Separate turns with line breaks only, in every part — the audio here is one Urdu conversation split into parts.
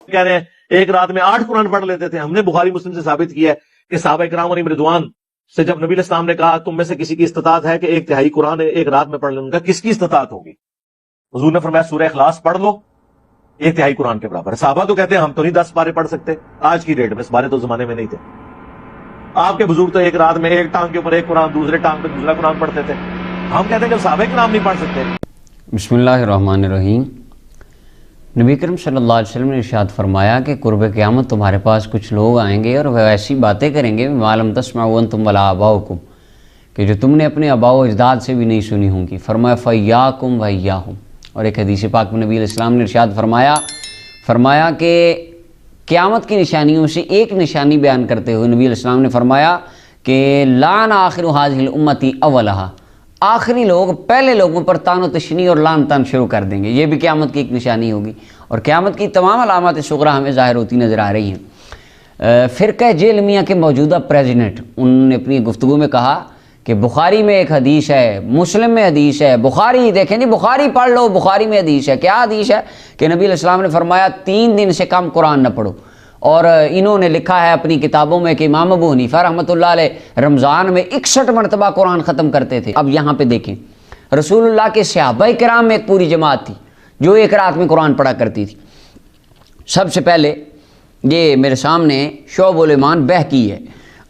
کہہ رہے ہیں ایک رات میں 8 قرآن پڑھ لیتے تھے. ہم نے بخاری مسلم سے ثابت کیا ہے کہ صحابہ کرام اور رضوان سے جب نبی علیہ السلام نے کہا تم میں سے کسی کی استطاعت ہے کہ 1/3 قرآن ایک رات میں پڑھ لیں، ان کا کس کی استطاعت ہوگی؟ حضور نے فرمایا سورہ اخلاص پڑھ لو، 1/3 قرآن کے برابر. صحابہ تو کہتے ہیں ہم تو نہیں 10 پارے پڑھ سکتے. آج کی ڈیٹ میں 10 پارے تو زمانے میں نہیں تھے. آپ کے بزرگ تو ایک رات میں ایک ٹانگ کے اوپر ایک قرآن، دوسرے ٹانگ پہ دوسرا قرآن پڑھتے تھے. ہم کہتے ہیں کہ صحابہ کرام نہیں پڑھ سکتے.
بسم اللہ الرحمن الرحیم. نبی کریم صلی اللہ علیہ وسلم نے ارشاد فرمایا کہ قرب قیامت تمہارے پاس کچھ لوگ آئیں گے اور وہ ایسی باتیں کریں گے ما لم تسمعوا انتم ولا آباؤکم، کہ جو تم نے اپنے آباء و اجداد سے بھی نہیں سنی ہوں گی. فرمایا فیاکم وایاہم. اور ایک حدیث پاک میں نبی علیہ السلام نے ارشاد فرمایا کہ قیامت کی نشانیوں سے ایک نشانی بیان کرتے ہوئے نبی علیہ السلام نے فرمایا کہ لعن آخر هذه الامتی اولها، آخری لوگ پہلے لوگوں پر تان و تشنیع اور لعن تان شروع کر دیں گے. یہ بھی قیامت کی ایک نشانی ہوگی. اور قیامت کی تمام علامات صغریٰ ہمیں ظاہر ہوتی نظر آ رہی ہیں. فرقہ جہلمیہ کے موجودہ پریزیڈنٹ انہوں نے اپنی گفتگو میں کہا کہ بخاری میں ایک حدیث ہے، مسلم میں حدیث ہے، بخاری دیکھیں جی بخاری پڑھ لو، بخاری میں حدیث ہے. کیا حدیث ہے؟ کہ نبی علیہ السلام نے فرمایا 3 دن سے کم قرآن نہ پڑھو. اور انہوں نے لکھا ہے اپنی کتابوں میں کہ امام ابو حنیفہ رحمۃ اللہ علیہ رمضان میں 61 مرتبہ قرآن ختم کرتے تھے. اب یہاں پہ دیکھیں رسول اللہ کے صحابہ کرام میں ایک پوری جماعت تھی جو ایک رات میں قرآن پڑھا کرتی تھی. سب سے پہلے یہ میرے سامنے شعب الایمان بہقی ہے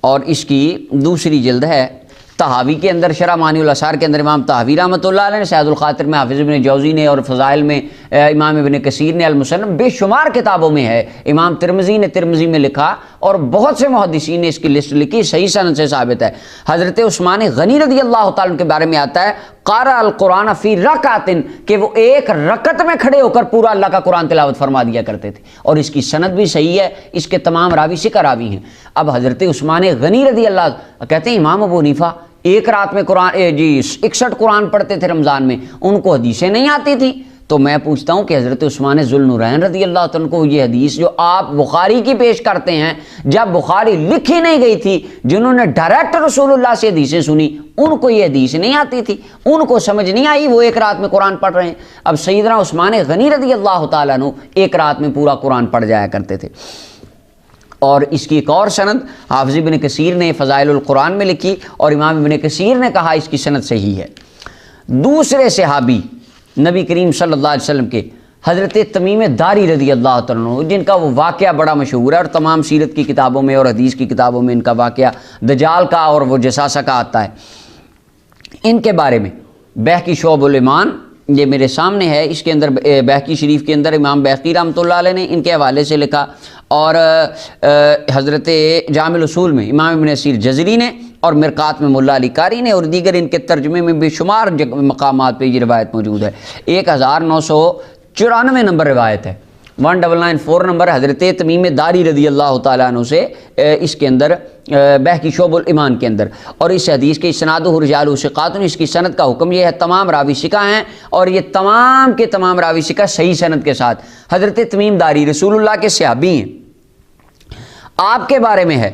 اور اس کی دوسری جلد ہے. طحاوی کے اندر شرح معنی الاثار کے اندر امام طحاوی رحمۃ اللہ علیہ نے، سعید الخاطر میں حافظ ابن جوزی نے، اور فضائل میں امام ابن کثیر نے، المسنف، بے شمار کتابوں میں ہے. امام ترمذی نے ترمذی میں لکھا اور بہت سے محدثین نے اس کی لسٹ لکھی، صحیح سند سے ثابت ہے. حضرت عثمان غنی رضی اللہ تعالیٰ عنہ کے بارے میں آتا ہے قارأ القرآن فی رکعۃ، کہ وہ ایک رکعت میں کھڑے ہو کر پورا اللہ کا قرآن تلاوت فرما دیا کرتے تھے. اور اس کی سند بھی صحیح ہے، اس کے تمام راوی ثقہ راوی ہیں. اب حضرت عثمان غنی رضی اللہ کہتے ہیں امام ابو حنیفہ ایک رات میں قرآن 61 قرآن پڑھتے تھے رمضان میں، ان کو حدیثیں نہیں آتی تھی. تو میں پوچھتا ہوں کہ حضرت عثمان ذوالنورین رضی اللہ عنہ کو یہ حدیث جو آپ بخاری کی پیش کرتے ہیں، جب بخاری لکھی نہیں گئی تھی، جنہوں نے ڈائریکٹ رسول اللہ سے حدیثیں سنی ان کو یہ حدیث نہیں آتی تھی، ان کو سمجھ نہیں آئی، وہ ایک رات میں قرآن پڑھ رہے ہیں. اب سیدنا عثمان غنی رضی اللہ تعالیٰ عنہ ایک رات میں پورا قرآن پڑھ جایا کرتے تھے. اور اس کی ایک اور سند حافظ ابن کثیر نے فضائل القرآن میں لکھی اور امام ابن کثیر نے کہا اس کی سند صحیح ہے. دوسرے صحابی نبی کریم صلی اللہ علیہ وسلم کے حضرت تمیم داری رضی اللہ عنہ، جن کا وہ واقعہ بڑا مشہور ہے اور تمام سیرت کی کتابوں میں اور حدیث کی کتابوں میں ان کا واقعہ دجال کا اور وہ جساسہ کا آتا ہے. ان کے بارے میں بہقی شعب الایمان یہ میرے سامنے ہے، اس کے اندر بہقی شریف کے اندر امام بہقی رحمۃ اللہ علیہ نے ان کے حوالے سے لکھا، اور حضرت جامع الاصول میں امام ابن اسیر جزری نے، اور مرقات میں ملا علی قاری نے، اور دیگر ان کے ترجمے میں بے شمار مقامات پہ یہ روایت موجود ہے. 1994 نمبر روایت ہے، 1994 نمبر حضرت تمیم داری رضی اللہ تعالیٰ عنہ سے اس کے اندر بہقی شعب الایمان کے اندر. اور اس حدیث کے اسنادہ رجالہ ثقات، اس کی سند کا حکم یہ ہے تمام راوی ثقہ ہیں، اور یہ تمام کے تمام راوی ثقہ صحیح سند کے ساتھ. حضرت تمیم داری رسول اللہ کے صحابی ہیں. آپ کے بارے میں ہے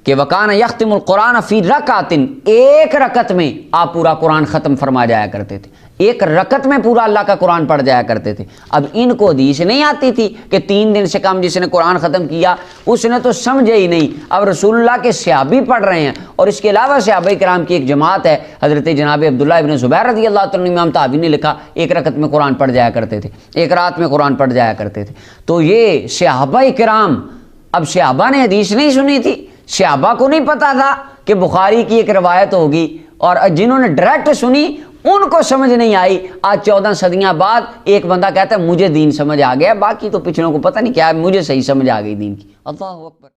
کہ وکان یختم القرآن فی رکعۃ، ایک رکعت میں آپ پورا قرآن ختم فرما جایا کرتے تھے، ایک رکعت میں پورا اللہ کا قرآن پڑھ جایا کرتے تھے. اب ان کو حدیث نہیں آتی تھی کہ 3 دن سے کم جس نے قرآن ختم کیا اس نے تو سمجھے ہی نہیں. اب رسول اللہ کے صحابی پڑھ رہے ہیں، اور اس کے علاوہ صحابہ کرام کی ایک جماعت ہے، حضرت جناب عبداللہ ابن زبیر رضی اللہ عنہ، امام طحاوی نے لکھا ایک رکعت میں قرآن پڑھ جایا کرتے تھے، ایک رات میں قرآن پڑھ جایا کرتے تھے. تو یہ صحابہ کرام، اب صحابہ نے حدیث نہیں سنی تھی، صحابہ کو نہیں پتا تھا کہ بخاری کی ایک روایت ہوگی، اور جنہوں نے ڈائریکٹ سنی ان کو سمجھ نہیں آئی. آج 14 صدیاں بعد ایک بندہ کہتا ہے مجھے دین سمجھ آ گیا، باقی تو پچھلوں کو پتہ نہیں کیا ہے، مجھے صحیح سمجھ آ گئی دین کی. اللہ اکبر.